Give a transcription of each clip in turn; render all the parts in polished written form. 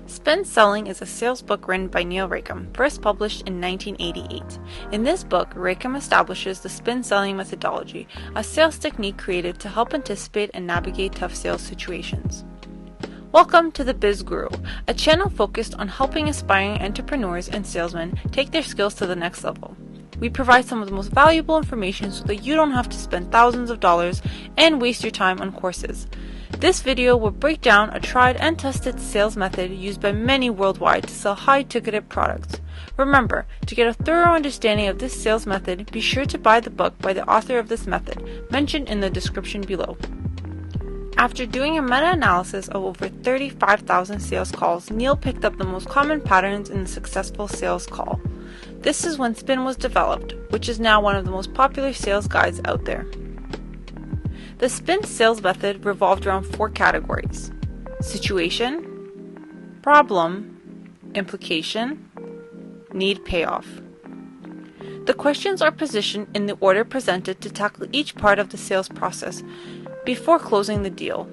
Spin Selling is a sales book written by Rackham, first published in 1988. In this book, Rackham establishes the spin selling methodology, a sales technique created to help anticipate and navigate tough sales situations. Welcome to the Biz Guru, a channel focused on helping aspiring entrepreneurs and salesmen take their skills to the next level. We provide some of the most valuable information so that you don't have to spend thousands of dollars and waste your time on courses. This video will break down a tried and tested sales method used by many worldwide to sell high-ticketed products. Remember, to get a thorough understanding of this sales method, be sure to buy the book by the author of this method, mentioned in the description below. After doing a meta-analysis of over 35,000 sales calls, Neil picked up the most common patterns in a successful sales call. This is when Spin was developed, which is now one of the most popular sales guides out there. The Spin sales method revolved around 4 categories: situation, problem, implication, need, payoff. The questions are positioned in the order presented to tackle each part of the sales process before closing the deal.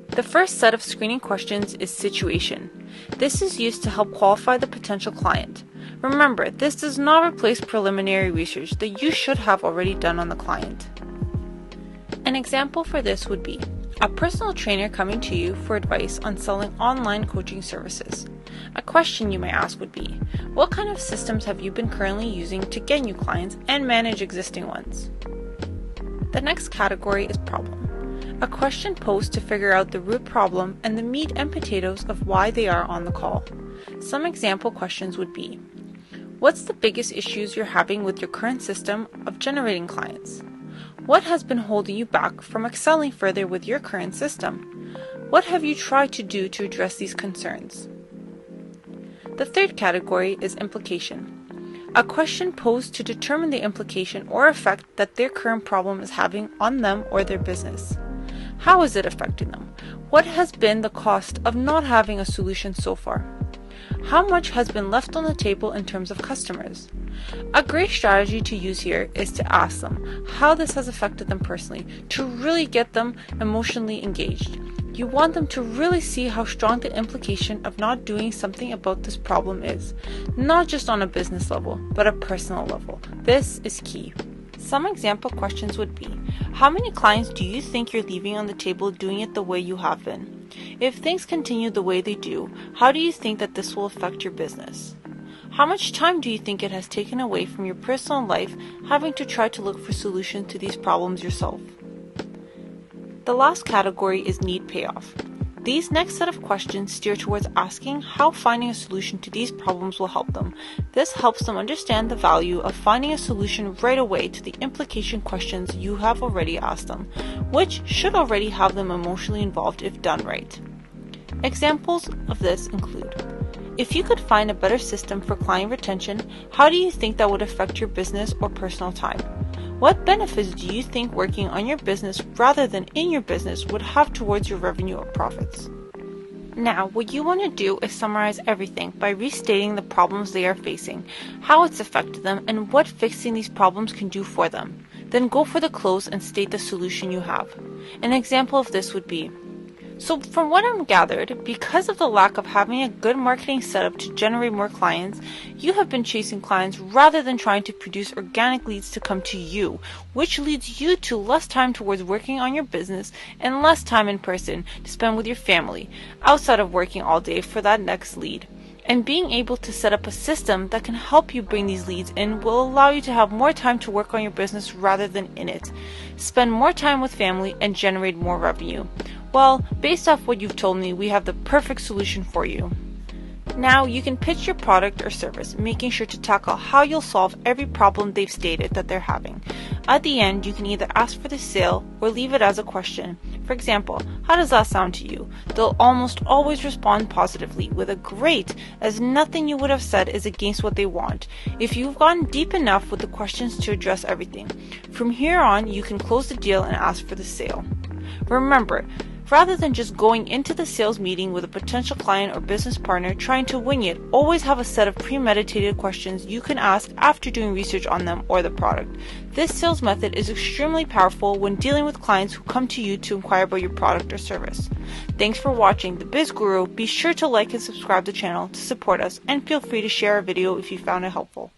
The first set of screening questions is situation. This is used to help qualify the potential client. Remember, this does not replace preliminary research that you should have already done on the client. An example for this would be a personal trainer coming to you for advice on selling online coaching services. A question you may ask would be, what kind of systems have you been currently using to get new clients and manage existing ones? The next category is problem. A question posed to figure out the root problem and the meat and potatoes of why they are on the call. Some example questions would be, what's the biggest issues you're having with your current system of generating clients? What has been holding you back from excelling further with your current system? What have you tried to do to address these concerns? The third category is implication. A question posed to determine the implication or effect that their current problem is having on them or their business. How is it affecting them? What has been the cost of not having a solution so far? How much has been left on the table in terms of customers? A great strategy to use here is to ask them how this has affected them personally, to really get them emotionally engaged. You want them to really see how strong the implication of not doing something about this problem is, not just on a business level, but a personal level. This is key. Some example questions would be, how many clients do you think you're leaving on the table doing it the way you have been? If things continue the way they do, how do you think that this will affect your business? How much time do you think it has taken away from your personal life having to try to look for solutions to these problems yourself? The last category is need, payoff. These next set of questions steer towards asking how finding a solution to these problems will help them. This helps them understand the value of finding a solution right away to the implication questions you have already asked them, which should already have them emotionally involved if done right. Examples of this include, if you could find a better system for client retention, how do you think that would affect your business or personal time? What benefits do you think working on your business rather than in your business would have towards your revenue or profits? Now, what you want to do is summarize everything by restating the problems they are facing, how it's affected them, and what fixing these problems can do for them. Then go for the close and state the solution you have. An example of this would be, so from what I'm gathered, because of the lack of having a good marketing setup to generate more clients, you have been chasing clients rather than trying to produce organic leads to come to you, which leads you to less time towards working on your business and less time in person to spend with your family, outside of working all day for that next lead. And being able to set up a system that can help you bring these leads in will allow you to have more time to work on your business rather than in it, spend more time with family, and generate more revenue. Well, based off what you've told me, we have the perfect solution for you. Now you can pitch your product or service, making sure to tackle how you'll solve every problem they've stated that they're having. At the end, you can either ask for the sale or leave it as a question. For example, how does that sound to you? They'll almost always respond positively with a great, as nothing you would have said is against what they want, if you've gone deep enough with the questions to address everything. From here on, you can close the deal and ask for the sale. Remember, Rather than just going into the sales meeting with a potential client or business partner trying to wing it, always have a set of premeditated questions you can ask after doing research on them or the product. This sales method is extremely powerful when dealing with clients who come to you to inquire about your product or service. Thanks for watching the Biz Guru. Be sure to like and subscribe to the channel to support us, and feel free to share our video if you found it helpful.